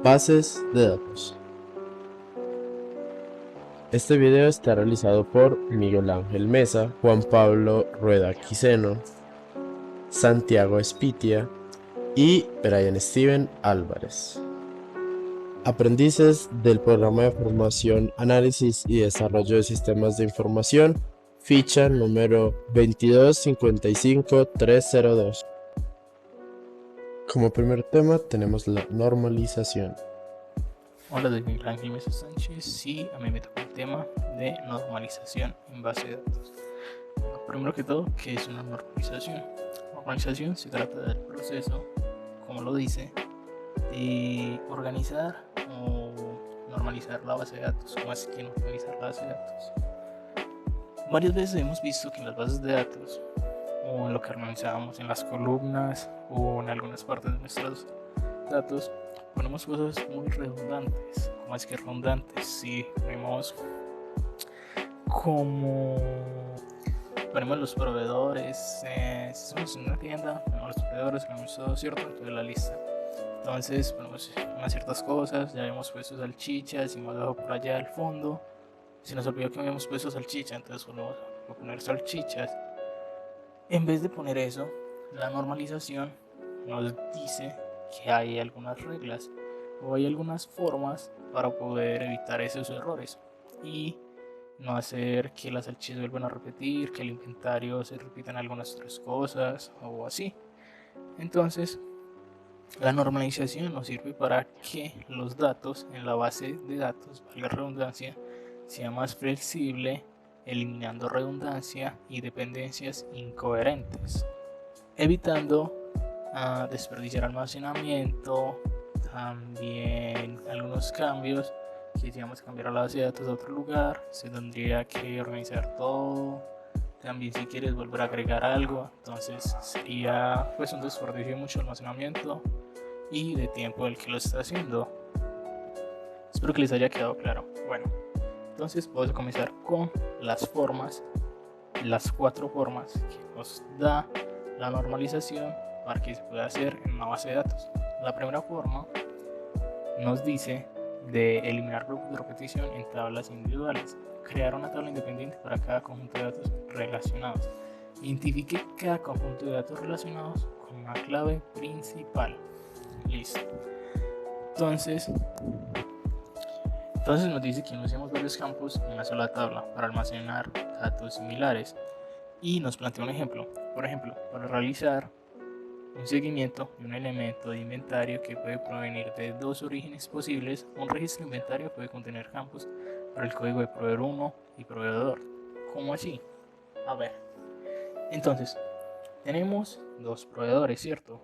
Bases de datos. Este video está realizado por Miguel Ángel Mesa, Juan Pablo Rueda Quiseno, Santiago Espitia y Brian Steven Álvarez. Aprendices del programa de formación, análisis y desarrollo de sistemas de información, ficha número 2255302. Como primer tema tenemos la normalización. Hola, soy Miguel Ángel Mesa Sánchez y a mí me toca el tema de normalización en base de datos. Primero que todo, ¿qué es una normalización? Normalización se trata del proceso, como lo dice, de organizar o normalizar la base de datos. ¿Cómo es que normalizar la base de datos? Varias veces hemos visto que en las bases de datos, o en lo que organizábamos en las columnas o en algunas partes de nuestros datos, ponemos cosas muy redundantes. ¿Cómo es que redundantes? Si ponemos los proveedores, si somos en una tienda, ponemos los proveedores, ponemos todo cierto dentro de la lista. Entonces ponemos unas ciertas cosas, ya habíamos puesto salchichas y más abajo por allá al fondo. Si nos olvidó que habíamos puesto salchicha, entonces volvemos a poner salchichas. En vez de poner eso, la normalización nos dice que hay algunas reglas o hay algunas formas para poder evitar esos errores y no hacer que las salchichas vuelvan a repetir, que el inventario se repitan algunas otras cosas o así. Entonces, la normalización nos sirve para que los datos en la base de datos, valga la redundancia, sea más flexible, eliminando redundancia y dependencias incoherentes, evitando desperdiciar almacenamiento, también algunos cambios. Si quisiéramos cambiar a la base de datos a otro lugar, se tendría que organizar todo. También si quieres volver a agregar algo, entonces sería pues un desperdicio de mucho almacenamiento y de tiempo el que lo está haciendo. Espero que les haya quedado claro. Bueno, entonces vamos a comenzar con las formas, las 4 formas que nos da la normalización para que se pueda hacer en una base de datos. La primera forma nos dice de eliminar grupos de repetición en tablas individuales. Crear una tabla independiente para cada conjunto de datos relacionados. Identifique cada conjunto de datos relacionados con una clave principal. Listo. Entonces nos dice que usemos varios campos en una sola tabla para almacenar datos similares. Y nos plantea un ejemplo. Por ejemplo, para realizar un seguimiento de un elemento de inventario que puede provenir de dos orígenes posibles, un registro de inventario puede contener campos para el código de proveedor 1 y proveedor. ¿Cómo así? A ver. Entonces, tenemos dos proveedores, ¿cierto?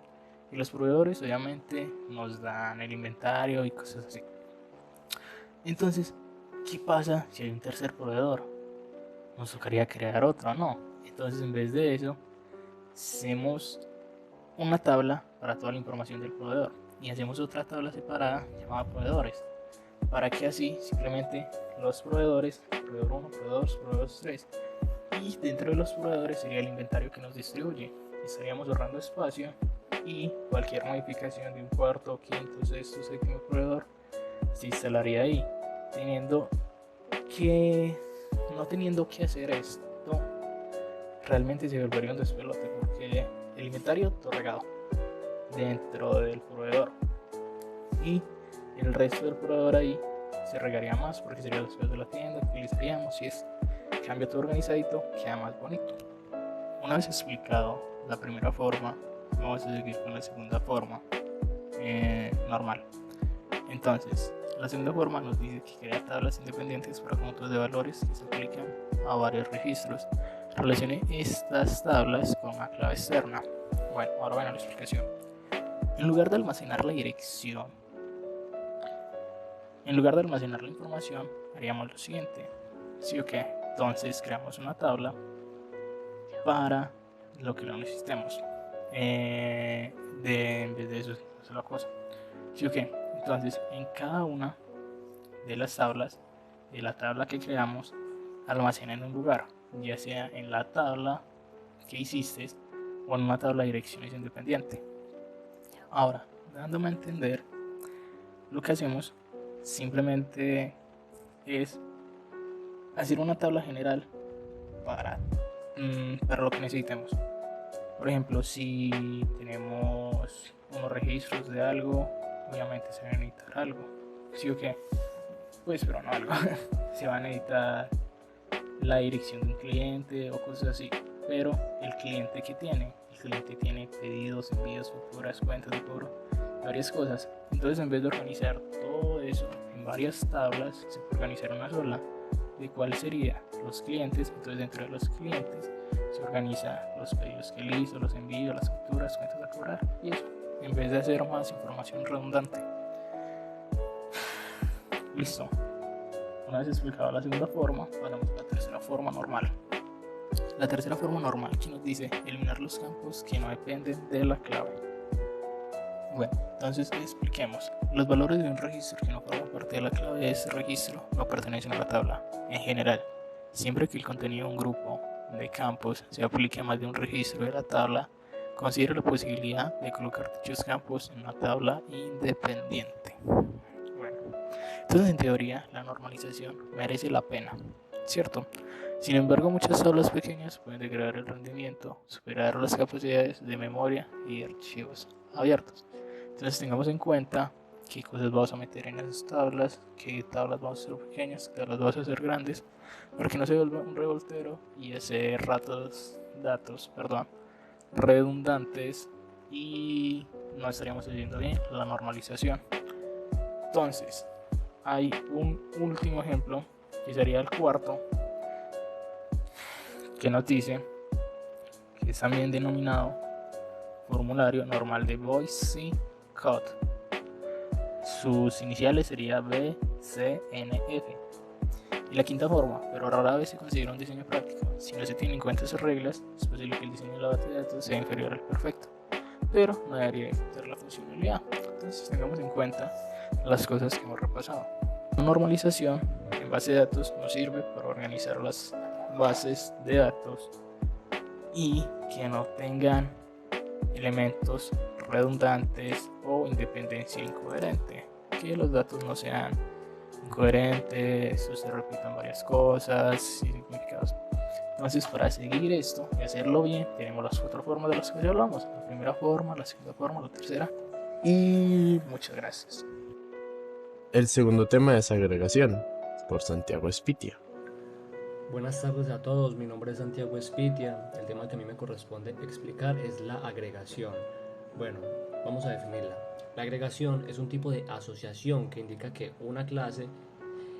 Y los proveedores obviamente nos dan el inventario y cosas así. Entonces, ¿qué pasa si hay un tercer proveedor? Nos tocaría crear otro, ¿no? Entonces, en vez de eso, hacemos una tabla para toda la información del proveedor y hacemos otra tabla separada llamada proveedores, para que así simplemente los proveedores, proveedor 1, proveedor 2, proveedor 3, y dentro de los proveedores sería el inventario que nos distribuye. Estaríamos ahorrando espacio y cualquier modificación de un cuarto, quinto, sexto, séptimo proveedor se instalaría ahí, no teniendo que hacer esto, realmente se volvería un despelote porque el inventario todo regado dentro del proveedor y el resto del proveedor ahí se regaría más porque sería después de la tienda que utilizaríamos y es cambio todo organizadito, queda más bonito. Una vez explicado la primera forma, vamos a seguir con la segunda forma normal. Entonces, la segunda forma nos dice que crea tablas independientes para conjuntos de valores que se aplican a varios registros. Relacione estas tablas con una clave externa. Bueno, ahora viene la explicación. En lugar de almacenar la dirección, en lugar de almacenar la información, haríamos lo siguiente. ¿Sí o qué? Entonces creamos una tabla para lo que lo necesitemos. En vez de eso, es la cosa. ¿Sí o qué? Entonces, en cada una de las tablas, de la tabla que creamos, almacena en un lugar, ya sea en la tabla que hiciste o en una tabla de direcciones independiente. Ahora, dándome a entender lo que hacemos simplemente es hacer una tabla general para, para lo que necesitemos. Por ejemplo, si tenemos unos registros de algo, obviamente se va a necesitar algo. ¿Sí o qué? Pues, pero no algo. Se va a necesitar la dirección de un cliente o cosas así. Pero el cliente que tiene, el cliente tiene pedidos, envíos, facturas, cuentas de cobro, varias cosas. Entonces, en vez de organizar todo eso en varias tablas, se puede organizar una sola de cuál sería los clientes. Entonces, dentro de los clientes se organiza los pedidos que él hizo, los envíos, las facturas, cuentas a cobrar y eso, en vez de hacer más información redundante. Listo. Una vez explicado la segunda forma, pasamos a la tercera forma normal. La tercera forma normal que nos dice eliminar los campos que no dependen de la clave. Bueno, entonces expliquemos. Los valores de un registro que no forman parte de la clave de ese registro no pertenecen a la tabla. En general, siempre que el contenido de un grupo de campos se aplique a más de un registro de la tabla, considera la posibilidad de colocar dichos campos en una tabla independiente. Bueno, entonces en teoría la normalización merece la pena, ¿cierto? Sin embargo, muchas tablas pequeñas pueden degradar el rendimiento, superar las capacidades de memoria y archivos abiertos. Entonces tengamos en cuenta qué cosas vamos a meter en esas tablas, qué tablas vamos a hacer pequeñas, qué tablas vamos a hacer grandes, para que no se vuelva un revoltero y hacer datos redundantes y no estaríamos haciendo bien la normalización. Entonces, hay un último ejemplo, que sería el cuarto, que nos dice que es también denominado formulario normal de Boise Code. Sus iniciales sería BCNF. Y la quinta forma, pero rara vez se considera un diseño práctico. Si no se tienen en cuenta esas reglas, es posible que el diseño de la base de datos sea inferior al perfecto, pero no debería afectar la funcionalidad. Entonces tengamos en cuenta las cosas que hemos repasado. La normalización en base de datos nos sirve para organizar las bases de datos y que no tengan elementos redundantes o independencia incoherente, que los datos no sean incoherentes o se repitan varias cosas y significados. Entonces, para seguir esto y hacerlo bien, tenemos las cuatro formas de las que ya hablamos: la primera forma, la segunda forma, la tercera, y muchas gracias. El segundo tema es agregación, por Santiago Espitia. Buenas tardes a todos, mi nombre es Santiago Espitia. El tema que a mí me corresponde explicar es la agregación. Bueno, vamos a definirla. La agregación es un tipo de asociación que indica que una clase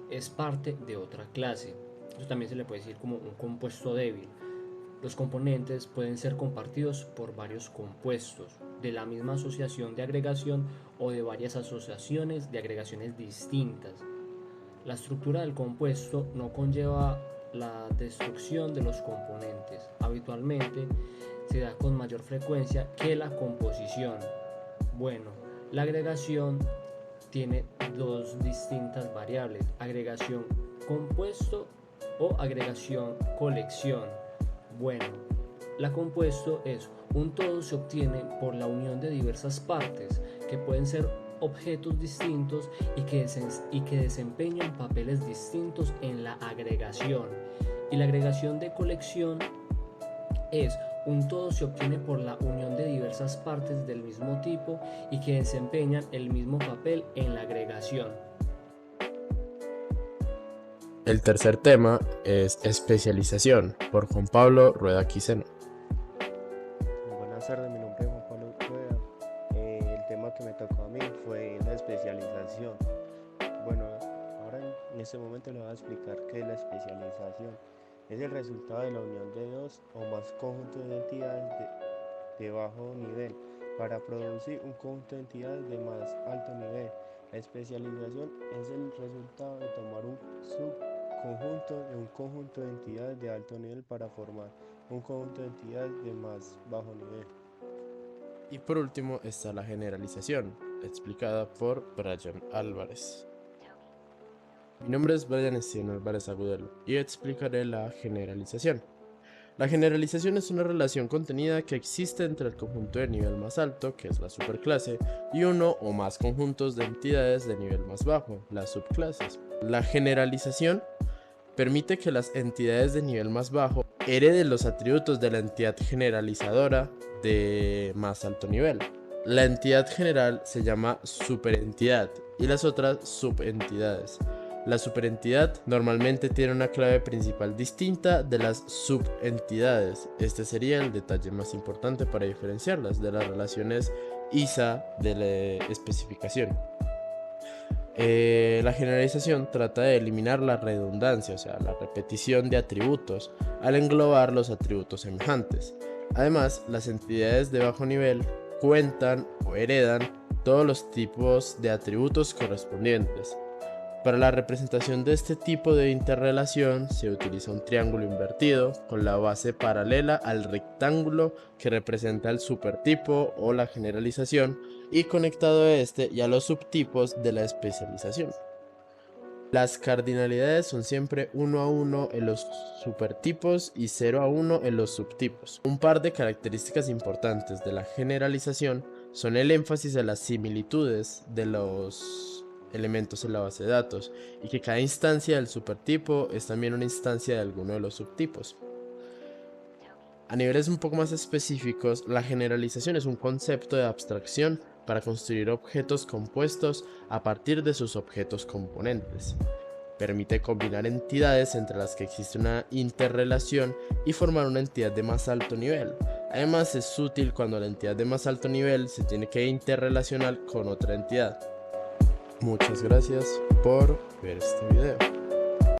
es parte de otra clase. Eso también se le puede decir como un compuesto débil. Los componentes pueden ser compartidos por varios compuestos de la misma asociación de agregación o de varias asociaciones de agregaciones distintas. La estructura del compuesto no conlleva la destrucción de los componentes. Habitualmente se da con mayor frecuencia que la composición. Bueno, la agregación tiene dos distintas variables: agregación compuesto o agregación colección. Bueno, la compuesto es un todo se obtiene por la unión de diversas partes que pueden ser objetos distintos y que desempeñan papeles distintos en la agregación. Y la agregación de colección es un todo se obtiene por la unión de diversas partes del mismo tipo y que desempeñan el mismo papel en la agregación. El tercer tema es especialización, por Juan Pablo Rueda Quiseno. Buenas tardes, mi nombre es Juan Pablo Rueda. El tema que me tocó a mí fue la especialización. Bueno, ahora en este momento les voy a explicar qué es la especialización. Es el resultado de la unión de dos o más conjuntos de entidades de bajo nivel para producir un conjunto de entidades de más alto nivel. La especialización es el resultado de tomar un subconjunto de un conjunto de entidades de alto nivel para formar un conjunto de entidades de más bajo nivel. Y por último está la generalización, explicada por Brian Álvarez. Mi nombre es Brian Estienne Álvarez Agudelo y explicaré la generalización. La generalización es una relación contenida que existe entre el conjunto de nivel más alto, que es la superclase, y uno o más conjuntos de entidades de nivel más bajo, las subclases. La generalización permite que las entidades de nivel más bajo hereden los atributos de la entidad generalizadora de más alto nivel. La entidad general se llama superentidad y las otras subentidades. La superentidad normalmente tiene una clave principal distinta de las subentidades. Este sería el detalle más importante para diferenciarlas de las relaciones ISA de la especificación. La generalización trata de eliminar la redundancia, o sea, la repetición de atributos, al englobar los atributos semejantes. Además, las entidades de bajo nivel cuentan o heredan todos los tipos de atributos correspondientes. Para la representación de este tipo de interrelación se utiliza un triángulo invertido con la base paralela al rectángulo que representa el supertipo o la generalización y conectado a este y a los subtipos de la especialización. Las cardinalidades son siempre 1 a 1 en los supertipos y 0 a 1 en los subtipos. Un par de características importantes de la generalización son el énfasis en las similitudes de los elementos en la base de datos y que cada instancia del supertipo es también una instancia de alguno de los subtipos. A niveles un poco más específicos, la generalización es un concepto de abstracción para construir objetos compuestos a partir de sus objetos componentes. Permite combinar entidades entre las que existe una interrelación y formar una entidad de más alto nivel. Además, es útil cuando la entidad de más alto nivel se tiene que interrelacionar con otra entidad. Muchas gracias por ver este video.